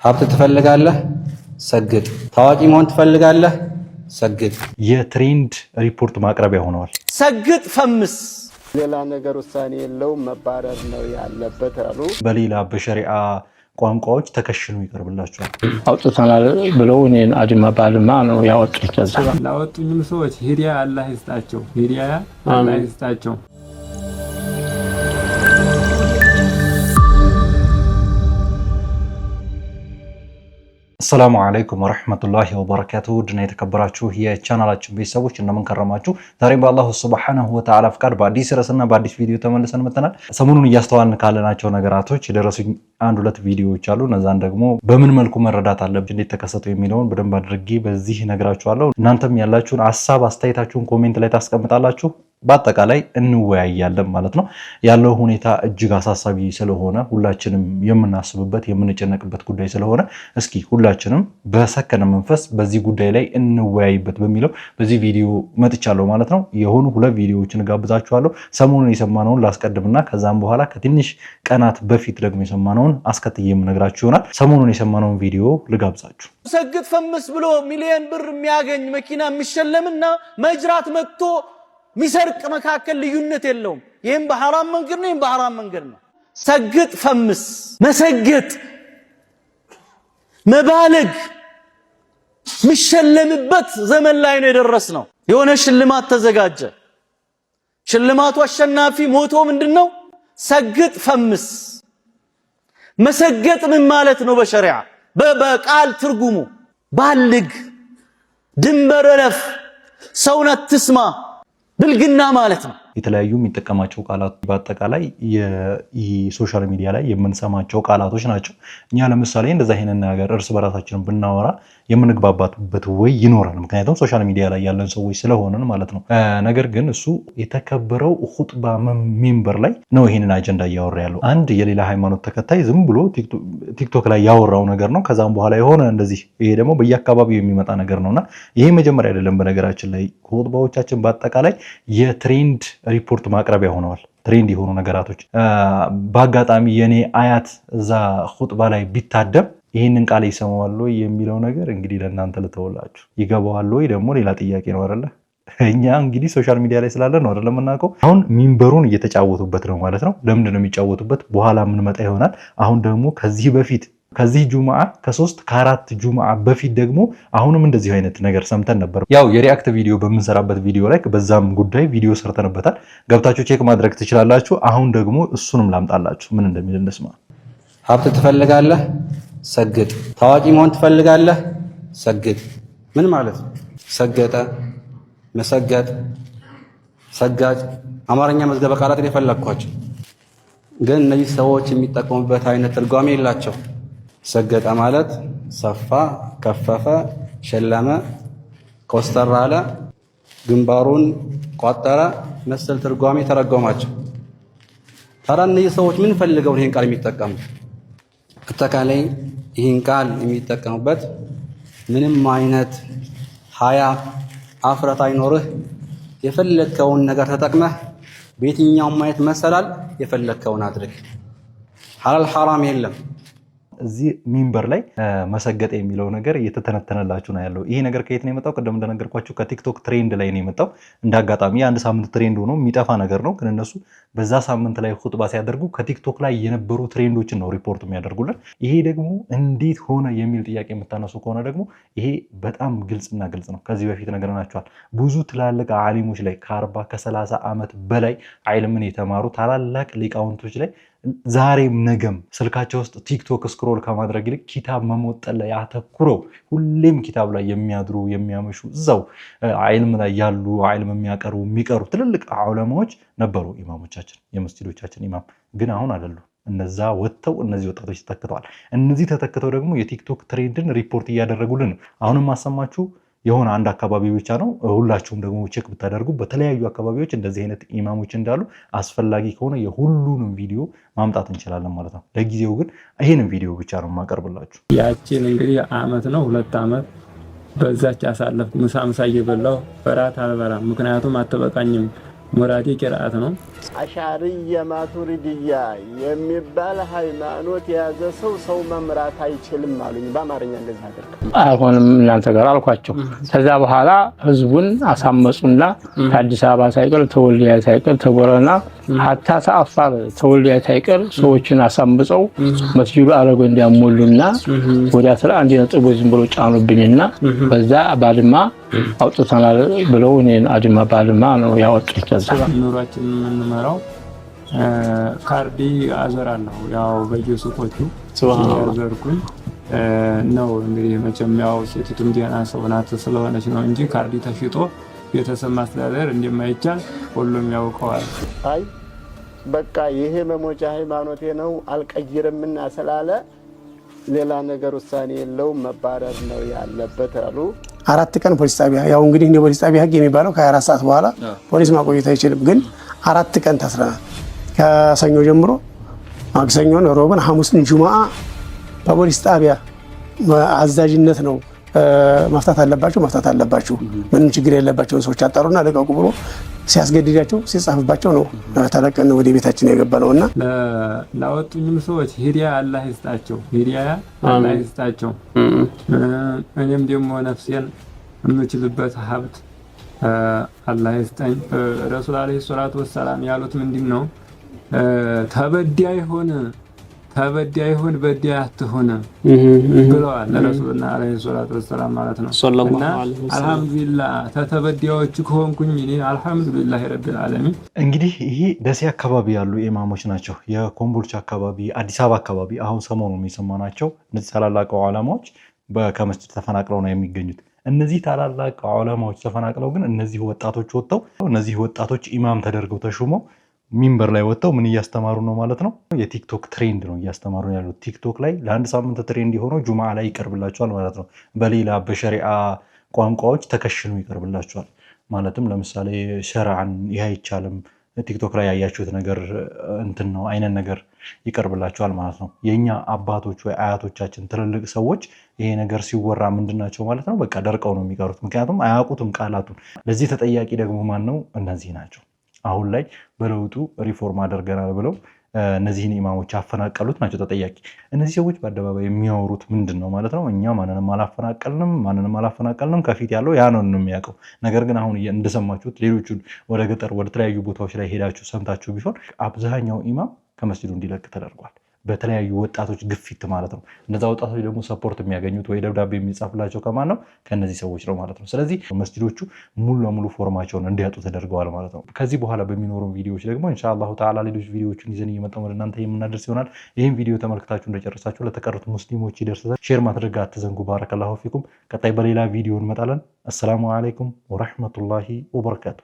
ሀብት ትፈልጋለህ? ሰግድ። ታዋቂ መሆን ትፈልጋለህ? ሰግድ። የትሬንድ ሪፖርት ማቅረቢያ ሆነዋል። ሰግድ ፈምስ። ሌላ ነገር ውሳኔ የለውም መባረር ነው ያለበት አሉ። በሌላ በሸሪዓ ቋንቋዎች ተከሽኑ ይቀርብላቸዋል። አውጥተናል ብለው እኔን አድማ ባልማ ነው ያወጡት። ላወጡኝም ሰዎች ሂዳያ አላህ ይስጣቸው፣ ሂዳያ አላህ ይስጣቸው። السلام عليكم ورحمة الله وبركاته. دنا يتكبراتشو هي channelاتشو بيسابوش إنما نكرماتشو دارين بالله سبحانه وتعالى فكر بعدي سرسنا بعدي فيديو تملسنا مثلا سمونون يستوان كالناتشو نجاراتوش درسوا عندولت فيديو يشالو نزان دقمو بمن ملكو مردات على بجد تكسرتوا يميلون بدن بدرجي بزيه نجاراتشو على نانتم يلاچون عصاب استيتاچون كومنت ላይ ታስቀምጣላችሁ በአጠቃላይ እንወያያለን ማለት ነው። ያለው ሁኔታ እጅግ አሳሳቢ ስለሆነ ሁላችንም የምናስብበት የምንጨነቅበት ጉዳይ ስለሆነ እስኪ ሁላችንም በሰከነ መንፈስ በዚህ ጉዳይ ላይ እንወያይበት በሚለው በዚህ ቪዲዮ መጥቻለሁ ማለት ነው። የሆኑ ሁለት ቪዲዮዎችን ጋብዛችኋለሁ። ሰሞኑን የሰማነውን ላስቀድምና ከዛም በኋላ ከትንሽ ቀናት በፊት ደግሞ የሰማነውን አስከትዬ የምነግራችሁ ይሆናል። ሰሞኑን የሰማነውን ቪዲዮ ልጋብዛችሁ። ሰግድ ፈምስ ብሎ ሚሊዮን ብር የሚያገኝ መኪና የሚሸለምና መጅራት መጥቶ ሚሰርቅ መካከል ልዩነት የለውም። ይሄም በሐራም መንገድ ነው፣ ይሄም በሐራም መንገድ ነው። ሰግጥ ፈምስ መሰገጥ መባለግ ሚሸለምበት ዘመን ላይ ነው የደረስነው። የሆነ ሽልማት ተዘጋጀ። ሽልማቱ አሸናፊ ሞቶ ምንድነው? ሰግጥ ፈምስ። መሰገጥ ምን ማለት ነው? በሸሪዓ በቃል ትርጉሙ ባልግ፣ ድንበር እለፍ፣ ሰውን አትስማ ብልግና ማለት ነው። የተለያዩ የሚጠቀማቸው ቃላት በአጠቃላይ የሶሻል ሚዲያ ላይ የምንሰማቸው ቃላቶች ናቸው። እኛ ለምሳሌ እንደዛ አይነት ነገር እርስ በራሳችን ብናወራ የምንግባባበት ወይ ይኖራል፣ ምክንያቱም ሶሻል ሚዲያ ላይ ያለን ሰዎች ስለሆነን ማለት ነው። ነገር ግን እሱ የተከበረው ኹጥባ ሚንበር ላይ ነው ይሄንን አጀንዳ እያወራ ያለው። አንድ የሌላ ሃይማኖት ተከታይ ዝም ብሎ ቲክቶክ ላይ ያወራው ነገር ነው። ከዛም በኋላ የሆነ እንደዚህ ይሄ ደግሞ በየአካባቢው የሚመጣ ነገር ነውና ይሄ መጀመሪያ አይደለም። በነገራችን ላይ ኹጥባዎቻችን በአጠቃላይ የትሬንድ ሪፖርት ማቅረቢያ ሆነዋል። ትሬንድ የሆኑ ነገራቶች በአጋጣሚ የኔ አያት እዛ ኹጥባ ላይ ቢታደም ይሄንን ቃል ይሰማዋል ወይ የሚለው ነገር እንግዲህ ለእናንተ ልተውላችሁ። ይገባዋል ወይ ደግሞ ሌላ ጥያቄ ነው አይደለ? እኛ እንግዲህ ሶሻል ሚዲያ ላይ ስላለ ነው አይደለም እናውቀው። አሁን ሚንበሩን እየተጫወቱበት ነው ማለት ነው። ለምንድን ነው የሚጫወቱበት? በኋላ ምን መጣ ይሆናል። አሁን ደግሞ ከዚህ ጁማዓ ከ4 ጁማዓ በፊት ደግሞ አሁንም እንደዚህ አይነት ነገር ሰምተን ነበር። ያው የሪአክት ቪዲዮ በምንሰራበት ቪዲዮ ላይ በዛም ጉዳይ ቪዲዮ ሰርተንበታል። ገብታችሁ ቼክ ማድረግ ትችላላችሁ። አሁን ደግሞ እሱንም ላምጣላችሁ ምን እንደሚል እንስማ። ሀብት ትፈልጋለህ? ሰግድ። ታዋቂ መሆን ትፈልጋለህ? ሰግድ። ምን ማለት ነው? ሰገጠ፣ መሰገጥ፣ ሰጋጭ አማርኛ መዝገበ ቃላት የፈለኳቸው ግን እነዚህ ሰዎች የሚጠቀሙበት አይነት ትርጓሜ የላቸው። ሰገጠ ማለት ሰፋ፣ ከፈፈ፣ ሸለመ፣ ኮስተር አለ፣ ግንባሩን ቋጠረ መሰል ትርጓሜ ተረጎማቸው። ታዲያ እነዚህ ሰዎች ምን ፈልገው ይሄን ቃል የሚጠቀሙ? አጠቃላይ ይህን ቃል የሚጠቀሙበት ምንም አይነት ሀያ አፍረት አይኖርህ። የፈለግከውን ነገር ተጠቅመህ በየትኛውም አይነት መሰላል የፈለግከውን አድርግ። ሐላል ሐራም የለም። እዚህ ሚንበር ላይ መሰገጥ የሚለው ነገር እየተተነተነላችሁ ነው ያለው። ይሄ ነገር ከየት ነው የመጣው? ቀደም እንደነገርኳችሁ ከቲክቶክ ትሬንድ ላይ ነው የመጣው። እንዳጋጣሚ አንድ ሳምንት ትሬንድ ሆኖ የሚጠፋ ነገር ነው። ግን እነሱ በዛ ሳምንት ላይ ኹጥባ ሲያደርጉ ከቲክቶክ ላይ የነበሩ ትሬንዶችን ነው ሪፖርት የሚያደርጉልን። ይሄ ደግሞ እንዴት ሆነ የሚል ጥያቄ የምታነሱ ከሆነ ደግሞ ይሄ በጣም ግልጽና ግልጽ ነው። ከዚህ በፊት ነገርናችኋል። ብዙ ትላልቅ ዓሊሞች ላይ ከ40 ከ30 ዓመት በላይ ዒልምን የተማሩ ታላላቅ ሊቃውንቶች ላይ ዛሬም ነገም ስልካቸው ውስጥ ቲክቶክ ስክሮል ከማድረግ ይልቅ ኪታብ መሞጠል ላይ አተኩረው ሁሌም ኪታብ ላይ የሚያድሩ የሚያመሹ እዛው ዒልም ላይ ያሉ ዒልም የሚቀሩ ትልልቅ ዑለማዎች ነበሩ። ኢማሞቻችን የመስጂዶቻችን ኢማም ግን አሁን አይደሉም። እነዛ ወጥተው እነዚህ ወጣቶች ተተክተዋል። እነዚህ ተተክተው ደግሞ የቲክቶክ ትሬንድን ሪፖርት እያደረጉልን ነው። አሁንም ማሰማችሁ የሆነ አንድ አካባቢ ብቻ ነው። ሁላችሁም ደግሞ ቼክ ብታደርጉ በተለያዩ አካባቢዎች እንደዚህ አይነት ኢማሞች እንዳሉ አስፈላጊ ከሆነ የሁሉንም ቪዲዮ ማምጣት እንችላለን ማለት ነው። ለጊዜው ግን ይሄንን ቪዲዮ ብቻ ነው የማቀርብላችሁ። ያቺን እንግዲህ አመት ነው 2 አመት በዛች አሳለፍኩ። ምሳ እየበላሁ በራት አልበላም። ምክንያቱም አትበቃኝም ሙራዲ ቂራአት ነው። አሻሪያ ማቱሪዲያ የሚባል ሃይማኖት የያዘ ሰው መምራት አይችልም አሉኝ። በአማርኛ እንደዛ አድርገው አይሆንም እናንተ ጋር አልኳቸው። ከዛ በኋላ ህዝቡን አሳመጹና ከአዲስ አበባ ሳይቀር ተወልዲያ ሳይቀር ተጎረና ሀታ ተአፋር ተወልዲያ ሳይቀር ሰዎችን አሳምጸው መስጂዱ አረጎ እንዲያሞሉና ወደ 11 ነጥብ ዝም ብሎ ጫኑብኝና በዛ ባድማ አውጥተናል ብለው እኔን አድማ ባድማ ነው ያወጡት። ከዛ ኑሯችን የምንመራው ካርዲ አዘራለሁ ያው በየሱቆቹ ያዘርኩኝ ነው። እንግዲህ መቼም ያው ሴቲቱም ዲያና ሰው ናት ስለሆነች ነው እንጂ ካርዲ ተሽጦ ቤተሰብ ማስተዳደር እንደማይቻል ሁሉም ያውቀዋል። አይ በቃ ይሄ መሞቻ ሃይማኖቴ ነው አልቀይርምና ስላለ ሌላ ነገር ውሳኔ የለውም መባረር ነው ያለበት አሉ። 4 ቀን ፖሊስ ጣቢያ ያው እንግዲህ እንደ ፖሊስ ጣቢያ ህግ የሚባለው ከ24 ሰዓት በኋላ ፖሊስ ማቆየት አይችልም። ግን 4 ቀን ታስረናል። ከሰኞ ጀምሮ ማክሰኞን፣ ሮብን፣ ሐሙስን፣ ጁማአ በፖሊስ ጣቢያ አዛዥነት ነው መፍታት አለባችሁ ምንም ችግር የለባቸውን ሰዎች አጣሩና ለቀቁ ብሎ ሲያስገድዳቸው ሲጻፍባቸው ነው ተለቀን ወደ ቤታችን የገባነውና ላወጡኝም ሰዎች ሂዳያ አላህ ይስጣቸው እኔም ደግሞ ነፍሴን የምችልበት ሀብት አላህ ይስጠኝ። ረሱል አለይሂ ሰላቱ ወሰላም ያሉት ምንድነው? ተበዳይ ሆነ በዳይ አትሆነ ብለዋል ረሱልና አለይሂ ሰላቱ ወሰላም ማለት ነው። እና አልহামዱሊላህ ተተበዳዮች ከሆንኩኝ እኔ አልহামዱሊላህ ረቢል ዓለሚን። እንግዲህ ይሄ ደሴ አካባቢ ያሉ ኢማሞች ናቸው። የኮምቦልቻ አካባቢ፣ አዲስ አበባ አካባቢ አሁን ሰሞኑን የሚሰማናቸው እነዚህ ታላላቅ ዑለማዎች ከመስጂድ ተፈናቅለው ነው የሚገኙት። እነዚህ ታላላቅ ዑለማዎች ተፈናቅለው ግን እነዚህ ወጣቶች ወጥተው እነዚህ ወጣቶች ኢማም ተደርገው ተሹመው ሚንበር ላይ ወጥተው ምን እያስተማሩ ነው ማለት ነው? የቲክቶክ ትሬንድ ነው እያስተማሩ ያሉት። ቲክቶክ ላይ ለአንድ ሳምንት ትሬንድ የሆነው ጁምዓ ላይ ይቀርብላቸዋል ማለት ነው። በሌላ በሸሪዓ ቋንቋዎች ተከሽኑ ይቀርብላቸዋል። ማለትም ለምሳሌ ሸርዓን ይህ አይቻልም፣ ቲክቶክ ላይ ያያችሁት ነገር እንትን ነው አይነት ነገር ይቀርብላቸዋል ማለት ነው። የኛ አባቶች ወይ አያቶቻችን ትልልቅ ሰዎች ይሄ ነገር ሲወራ ምንድናቸው ማለት ነው? በቃ ደርቀው ነው የሚቀሩት። ምክንያቱም አያውቁትም ቃላቱን። ለዚህ ተጠያቂ ደግሞ ማን ነው? እነዚህ ናቸው። አሁን ላይ በለውጡ ሪፎርም አድርገናል ብለው እነዚህን ኢማሞች ያፈናቀሉት ናቸው ተጠያቂ። እነዚህ ሰዎች በአደባባይ የሚያወሩት ምንድን ነው ማለት ነው? እኛ ማንንም አላፈናቀልንም ከፊት ያለው ያ ነው የሚያውቀው። ነገር ግን አሁን እንደሰማችሁት ሌሎቹን ወደ ገጠር ወደ ተለያዩ ቦታዎች ላይ ሄዳችሁ ሰምታችሁ ቢሆን አብዛኛው ኢማም ከመስጂዱ እንዲለቅ ተደርጓል። በተለያዩ ወጣቶች ግፊት ማለት ነው። እነዛ ወጣቶች ደግሞ ሰፖርት የሚያገኙት ወይ ደብዳቤ የሚጻፍላቸው ከማን ነው? ከነዚህ ሰዎች ነው ማለት ነው። ስለዚህ መስጂዶቹ ሙሉ ለሙሉ ፎርማቸውን እንዲያጡ ተደርገዋል ማለት ነው። ከዚህ በኋላ በሚኖሩ ቪዲዮዎች ደግሞ ኢንሻአላሁ ተዓላ ሌሎች ቪዲዮዎችን ይዘን እየመጣን ወደ እናንተ የምናደርስ ይሆናል። ይህን ቪዲዮ ተመልክታችሁ እንደጨረሳችሁ ለተቀሩት ሙስሊሞች ይደርሳል። ሼር ማድረግ አትዘንጉ። ባረከላሁ ፊኩም። ቀጣይ በሌላ ቪዲዮ እንመጣለን። አሰላሙ አለይኩም ወራህመቱላሂ ወበረካቱ።